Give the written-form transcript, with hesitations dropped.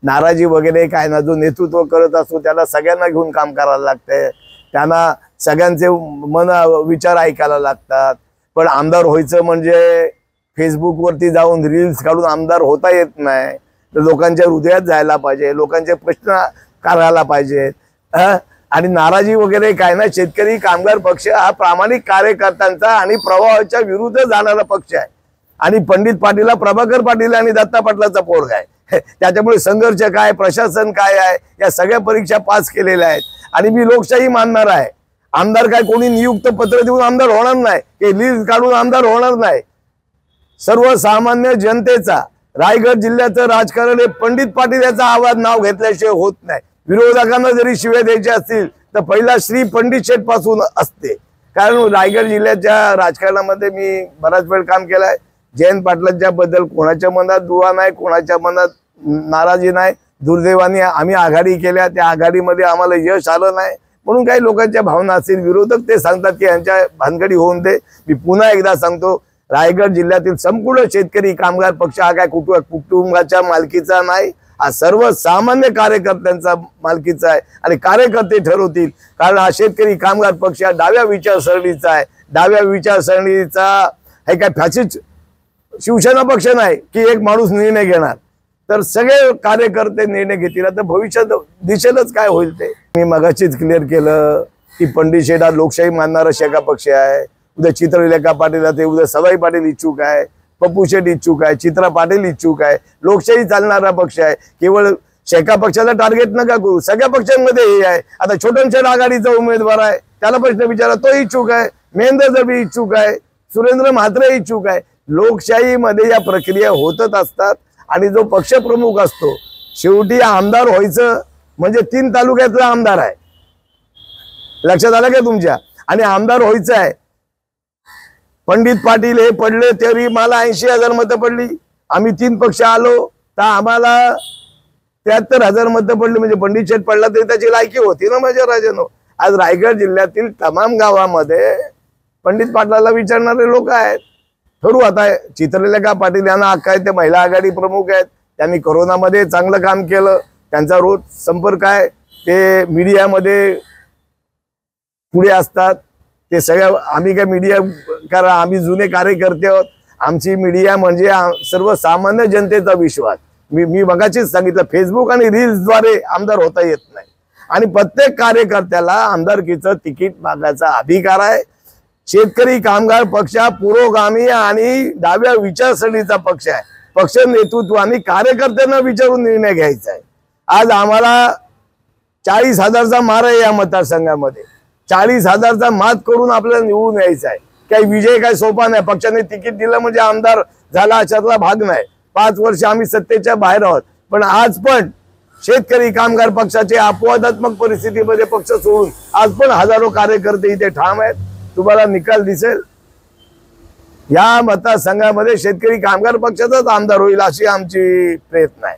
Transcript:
नाराजी वगैरे काय ना, जो नेतृत्व करत असतो त्याला सगळ्यांना घेऊन काम करायला लागतंय, त्यांना सगळ्यांचे मन विचार ऐकायला लागतात। पण आमदार व्हायचं म्हणजे फेसबुकवरती जाऊन रील्स काढून आमदार होता येत नाही, तर लोकांच्या हृदयात जायला पाहिजे, लोकांचे प्रश्न करायला पाहिजेत। आणि नाराजी वगैरे काय ना, शेतकरी कामगार पक्ष हा प्रामाणिक कार्यकर्त्यांचा आणि प्रवाहाच्या विरुद्ध जाणारा पक्ष आहे। आणि पंडित पाटीलला प्रभाकर पाटील आणि दत्ता पाटलाचा पोरगा आहे, त्याच्यामुळे संघर्ष काय, प्रशासन काय आहे, या सगळ्या परीक्षा पास केलेल्या आहेत। आणि मी लोकशाही मानणार आहे। आमदार काय कोणी नियुक्त पत्र देऊन आमदार होणार नाही, हे लीज काढून आमदार होणार नाही। सर्वसामान्य जनतेचा, रायगड जिल्ह्याचं राजकारण हे पंडित पाटील याचा आवाज नाव घेतल्याशिवाय होत नाही। विरोधकांना जरी शिव्या द्यायच्या असतील तर पहिला श्री पंडित शेठ पासून असते, कारण रायगड जिल्ह्याच्या राजकारणामध्ये मी बराच वेळ काम केलंय। जयंत पाटलांच्या बद्दल कोणाच्या मनात दुवा नाही, कोणाच्या मनात नाराजी नाही। दुर्दैवाने आम्ही आघाडी केल्या, त्या आघाडीमध्ये आम्हाला यश आलं नाही, म्हणून काही लोकांच्या भावना असतील, विरोधक ते सांगतात की यांच्या भानगडी होऊन दे। मी पुन्हा एकदा सांगतो, रायगड जिल्ह्यातील संपूर्ण शेतकरी कामगार पक्ष हा काय कुटुंबाच्या मालकीचा नाही, हा सर्वसामान्य कार्यकर्त्यांचा मालकीचा आहे। आणि कार्यकर्ते ठरवतील, कारण हा शेतकरी कामगार पक्ष हा डाव्या विचारसरणीचा आहे। डाव्या विचारसरणीचा हे काय फॅसिस्ट शिवसेना पक्ष नाही की एक माणूस निर्णय घेणार, तर सगळे कार्यकर्ते निर्णय घेतील। आता भविष्यात दिसेलच काय होईल ते। मी मगाशीच क्लिअर केलं की पंडित शेठ हा लोकशाही मानणारा शेका पक्ष आहे। उद्या चित्रलेखा पाटील ते, उद्या सवाई पाटील इच्छुक आहे, पप्पू शेठ इच्छुक आहे, चित्रा पाटील इच्छुक आहे। लोकशाही चालणारा पक्ष आहे, केवळ शेका पक्षाला टार्गेट नका करू, सगळ्या पक्षांमध्ये हे आहे। आता छोटन शेठ आघाडीचा उमेदवार आहे, त्याला प्रश्न विचारा, तो इच्छुक आहे, महेंद्र दबी इच्छुक आहे, सुरेंद्र म्हात्रे इच्छुक आहे। लोकशाहीमध्ये या प्रक्रिया होतच असतात। आणि जो पक्षप्रमुख असतो, शेवटी आमदार व्हायचं म्हणजे 3 तालुक्यातला आमदार आहे, लक्षात आलं का तुमच्या? आणि आमदार व्हायचं आहे। पंडित पाटील हे पडले तरी मला 80,000 मतं पडली, आम्ही 3 पक्ष आलो तर आम्हाला 73,000 मतं पडली, म्हणजे पंडित शेठ पडला तरी त्याची लायकी होती ना माझ्या राजानो। आज रायगड जिल्ह्यातील तमाम गावामध्ये पंडित पाटलाला विचारणारे लोक आहेत। ठरू आता चित्रलेखा पाटील यांना हक्क आहे, ते महिला आघाडी प्रमुख आहेत, त्यांनी कोरोनामध्ये चांगलं काम केलं, त्यांचा रोज संपर्क आहे, ते मीडियामध्ये पुढे असतात। ते सगळ्या आम्ही काय मीडिया कारण आम्ही जुने कार्यकर्ते आहोत, आमची मीडिया म्हणजे सर्वसामान्य जनतेचा विश्वास। मी मगाशीच सांगितलं, फेसबुक आणि रील्सद्वारे आमदार होता येत नाही। आणि प्रत्येक कार्यकर्त्याला आमदारकीचं तिकीट मागायचा अधिकार आहे। शेतकरी कामगार पक्ष पुरोगामी आणि डाव्या विचारसरणीचा पक्ष आहे। पक्ष नेतृत्वाने कार्यकर्त्यांना विचारून निर्णय घ्यायचा आहे। आज आम्हाला 40,000चा मार आहे या मतदारसंघामध्ये, 40,000चा मात करून आपल्याला निवडून यायचं आहे। काही विजय काय सोपा नाही, पक्षाने तिकीट दिलं म्हणजे आमदार झाला अशातला भाग नाही। 5 वर्ष आम्ही सत्तेच्या बाहेर आहोत, पण आज पण शेतकरी कामगार पक्षाचे अपवादात्मक परिस्थितीमध्ये पक्ष सोडून आज पण हजारो कार्यकर्ते इथे ठाम आहेत। तुम्हाला निकाल दिसेल, या मतदारसंघामध्ये शेतकरी कामगार पक्षाचाच आमदार होईल अशी आमची प्रयत्न आहे।